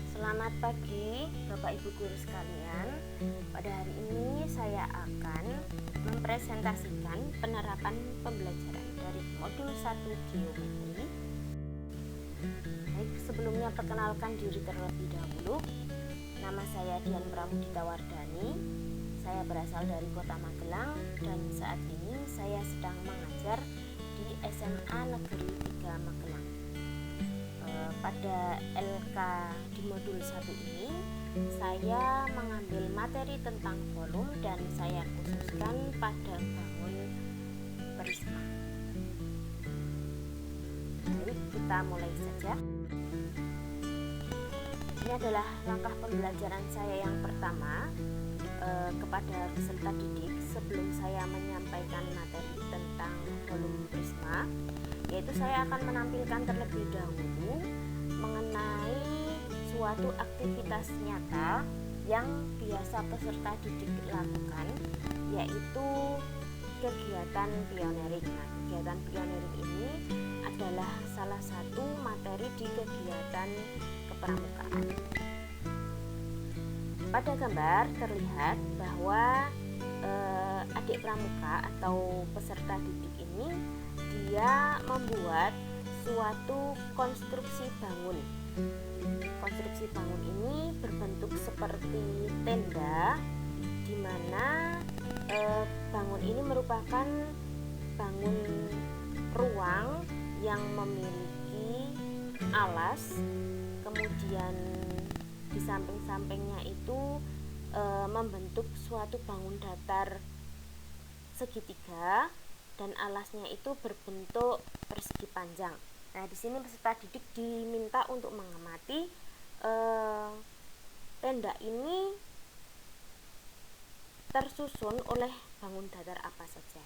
Selamat pagi Bapak Ibu guru sekalian. Pada hari ini saya akan mempresentasikan penerapan pembelajaran dari modul 1 geometri. Baik, sebelumnya perkenalkan diri terlebih dahulu. Nama saya Dian Pramudita Wardani. Saya berasal dari Kota Magelang dan saat ini saya sedang mengajar di SMA Negeri 3 Magelang. Pada LK di modul 1 ini saya mengambil materi tentang volume dan saya khususkan pada bangun prisma. Baik, kita mulai saja. Ini adalah langkah pembelajaran saya yang pertama kepada peserta didik sebelum saya menyampaikan materi tentang volume prisma, yaitu saya akan menampilkan terlebih dahulu mengenai suatu aktivitas nyata yang biasa peserta didik lakukan, yaitu kegiatan pioneering. Nah, kegiatan pioneering ini adalah salah satu materi di kegiatan kepramukaan. Pada gambar terlihat bahwa adik pramuka atau peserta didik ini dia membuat suatu konstruksi bangun. Konstruksi bangun ini berbentuk seperti tenda, di mana bangun ini merupakan bangun ruang yang memiliki alas, kemudian di samping-sampingnya itu membentuk suatu bangun datar segitiga dan alasnya itu berbentuk persegi panjang. Nah, di sini peserta didik diminta untuk mengamati tenda ini tersusun oleh bangun datar apa saja.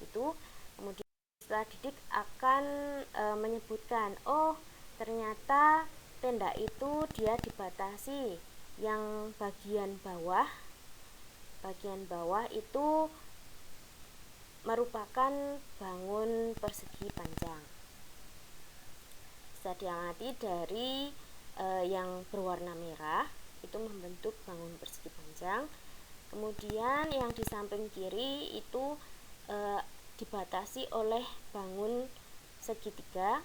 Itu kemudian peserta didik akan menyebutkan, oh ternyata tenda itu dia dibatasi yang bagian bawah itu merupakan bangun persegi panjang. Bisa diamati dari yang berwarna merah itu membentuk bangun persegi panjang. Kemudian yang di samping kiri itu dibatasi oleh bangun segitiga.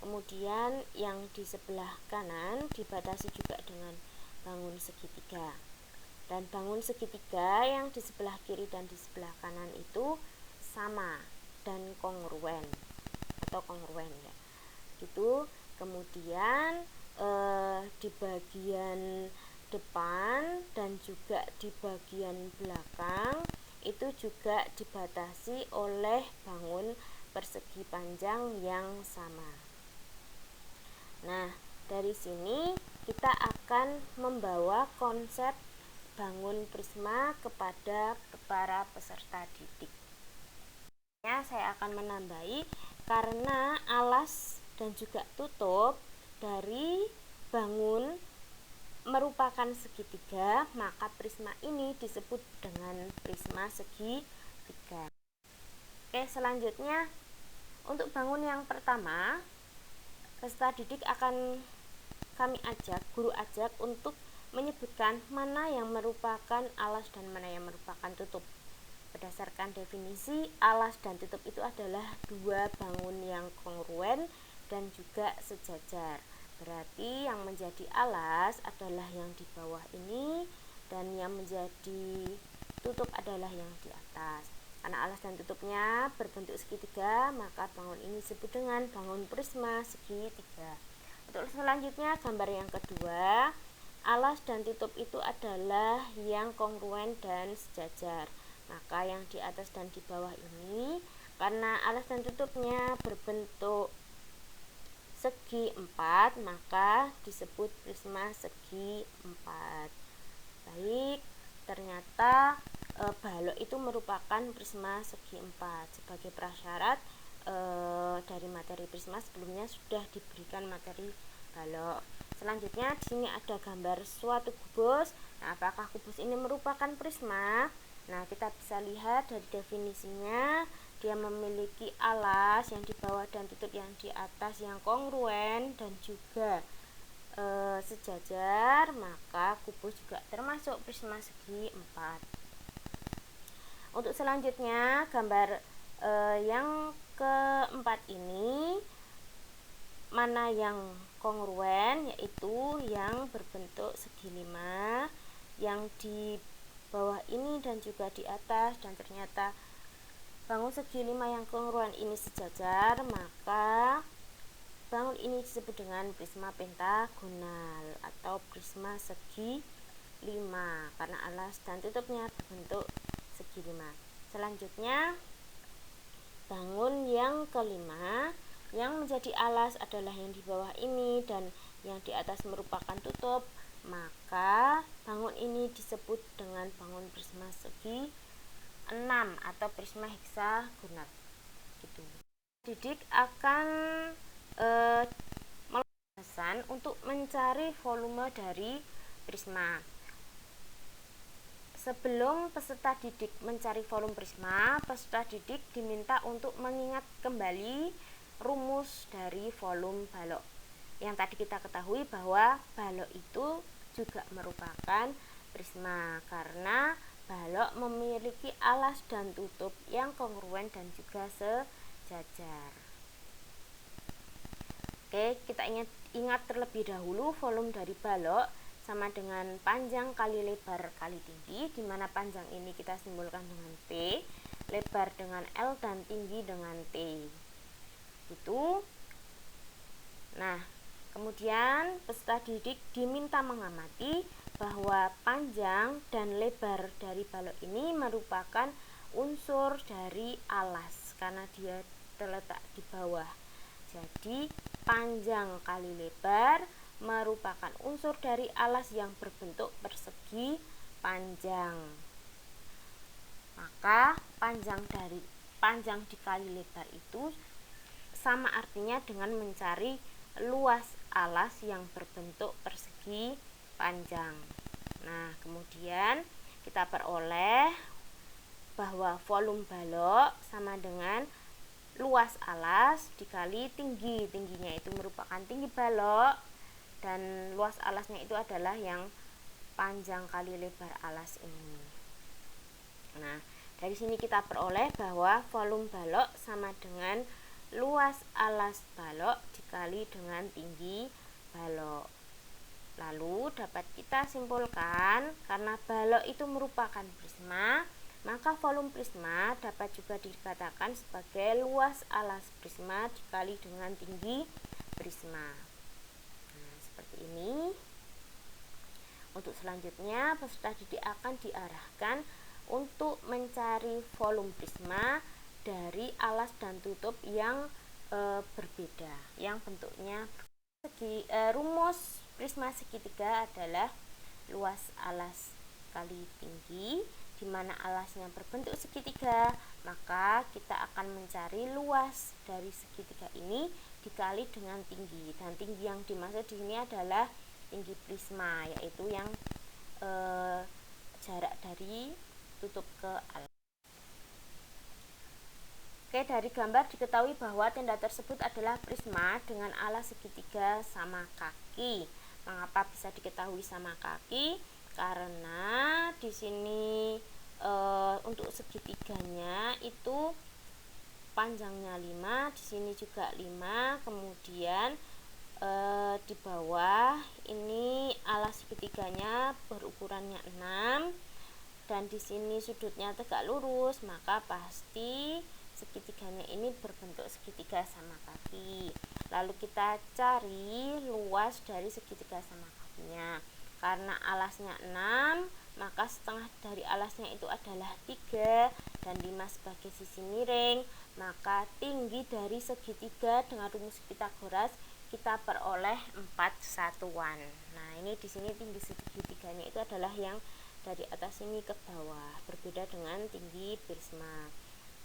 Kemudian yang di sebelah kanan dibatasi juga dengan bangun segitiga. Dan bangun segitiga yang di sebelah kiri dan di sebelah kanan itu sama dan kongruen atau kongruen ya. Gitu. Kemudian di bagian depan dan juga di bagian belakang itu juga dibatasi oleh bangun persegi panjang yang sama. Nah, dari sini kita akan membawa konsep bangun prisma kepada para peserta didik. Saya akan menambahi karena alas dan juga tutup dari bangun merupakan segitiga, maka prisma ini disebut dengan prisma segitiga. Oke, selanjutnya untuk bangun yang pertama, peserta didik akan guru ajak untuk menyebutkan mana yang merupakan alas dan mana yang merupakan tutup. Berdasarkan definisi, alas dan tutup itu adalah dua bangun yang kongruen dan juga sejajar. Berarti yang menjadi alas adalah yang di bawah ini dan yang menjadi tutup adalah yang di atas. Karena alas dan tutupnya berbentuk segitiga, maka bangun ini disebut dengan bangun prisma segitiga. Untuk selanjutnya, gambar yang kedua, alas dan tutup itu adalah yang kongruen dan sejajar. Maka yang di atas dan di bawah ini, karena alas dan tutupnya berbentuk segi 4, maka disebut prisma segi 4. Baik, ternyata balok itu merupakan prisma segi 4. Sebagai prasyarat dari materi prisma sebelumnya sudah diberikan materi balok. Selanjutnya di sini ada gambar suatu kubus. Nah, apakah kubus ini merupakan prisma? Nah, kita bisa lihat dari definisinya dia memiliki alas yang di bawah dan tutup yang di atas yang kongruen dan juga sejajar, maka kubus juga termasuk prisma segi 4. Untuk selanjutnya gambar yang keempat ini, mana yang kongruen, yaitu yang berbentuk segi 5, yang di bawah ini dan juga di atas, dan ternyata bangun segi 5 yang kongruen ini sejajar, maka bangun ini disebut dengan prisma pentagonal atau prisma segi 5 karena alas dan tutupnya berbentuk segi 5. Selanjutnya bangun yang kelima, yang menjadi alas adalah yang di bawah ini dan yang di atas merupakan tutup, maka bangun ini disebut dengan bangun prisma segi 6 atau prisma heksagonal gitu. Didik akan melakukan untuk mencari volume dari prisma. Sebelum peserta didik mencari volume prisma, peserta didik diminta untuk mengingat kembali rumus dari volume balok. Yang tadi kita ketahui bahwa balok itu juga merupakan prisma karena balok memiliki alas dan tutup yang kongruen dan juga sejajar. Oke, kita ingat terlebih dahulu volume dari balok sama dengan panjang kali lebar kali tinggi, di mana panjang ini kita simbolkan dengan P, lebar dengan L, dan tinggi dengan T. Itu. Nah, kemudian peserta didik diminta mengamati bahwa panjang dan lebar dari balok ini merupakan unsur dari alas karena dia terletak di bawah. Jadi panjang kali lebar merupakan unsur dari alas yang berbentuk persegi panjang. Maka panjang dikali lebar itu sama artinya dengan mencari luas alas yang berbentuk persegi panjang. Nah, kemudian kita peroleh bahwa volume balok sama dengan luas alas dikali tinggi. Tingginya itu merupakan tinggi balok dan luas alasnya itu adalah yang panjang kali lebar alas ini. Nah, dari sini kita peroleh bahwa volume balok sama dengan luas alas balok dikali dengan tinggi balok. Lalu dapat kita simpulkan karena balok itu merupakan prisma, maka volume prisma dapat juga dikatakan sebagai luas alas prisma dikali dengan tinggi prisma. Nah, seperti ini. Untuk selanjutnya peserta didik akan diarahkan untuk mencari volume prisma dari alas dan tutup yang berbeda, yang bentuknya rumus prisma segitiga adalah luas alas kali tinggi, di mana alasnya berbentuk segitiga, maka kita akan mencari luas dari segitiga ini dikali dengan tinggi, dan tinggi yang dimaksud di sini adalah tinggi prisma, yaitu yang jarak dari tutup ke alas. Oke, dari gambar diketahui bahwa tenda tersebut adalah prisma dengan alas segitiga sama kaki. Mengapa bisa diketahui sama kaki? Karena di sini untuk segitiganya itu panjangnya 5, di sini juga 5, kemudian di bawah ini alas segitiganya berukurannya 6 dan di sini sudutnya tegak lurus, maka pasti segitiganya ini berbentuk segitiga sama kaki. Lalu kita cari luas dari segitiga sama kakinya. Karena alasnya 6, maka setengah dari alasnya itu adalah 3 dan 5 sebagai sisi miring, maka tinggi dari segitiga dengan rumus Pythagoras kita peroleh 4 satuan. Nah, ini di sini tinggi segitiganya itu adalah yang dari atas ini ke bawah, berbeda dengan tinggi prisma.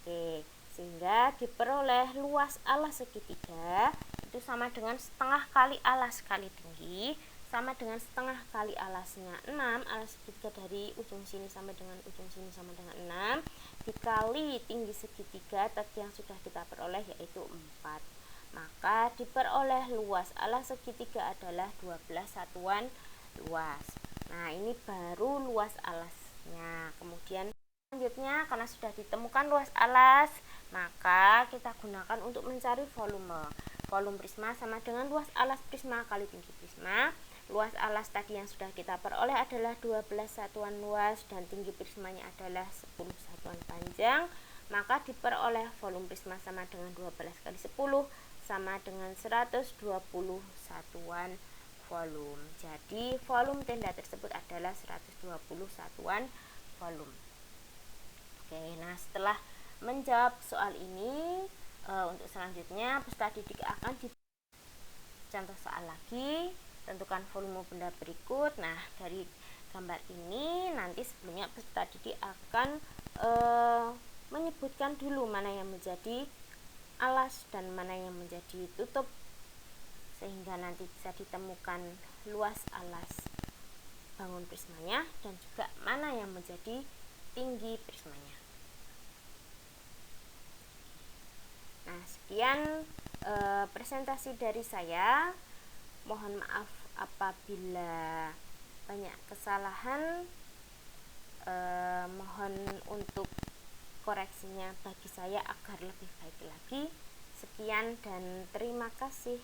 Oke, sehingga diperoleh luas alas segitiga itu sama dengan setengah kali alas kali tinggi, sama dengan setengah kali alasnya 6, alas segitiga dari ujung sini sampai dengan ujung sini sama dengan 6, dikali tinggi segitiga tadi yang sudah kita peroleh yaitu 4. Maka diperoleh luas alas segitiga adalah 12 satuan luas. Nah, ini baru luas alasnya. Kemudian selanjutnya, karena sudah ditemukan luas alas, maka kita gunakan untuk mencari volume. Volume prisma sama dengan luas alas prisma kali tinggi prisma. Luas alas tadi yang sudah kita peroleh adalah 12 satuan luas dan tinggi prismanya adalah 10 satuan panjang. Maka diperoleh volume prisma sama dengan 12 kali 10 sama dengan 120 satuan volume. Jadi volume tenda tersebut adalah 120 satuan volume. Oke, nah setelah menjawab soal ini, untuk selanjutnya peserta didik akan contoh soal lagi. Tentukan volume benda berikut. Nah, dari gambar ini nanti sebelumnya peserta didik akan menyebutkan dulu mana yang menjadi alas dan mana yang menjadi tutup, sehingga nanti bisa ditemukan luas alas bangun prismanya dan juga mana yang menjadi tinggi prismanya. Nah, sekian presentasi dari saya. Mohon maaf apabila banyak kesalahan. Mohon untuk koreksinya bagi saya agar lebih baik lagi. Sekian dan terima kasih.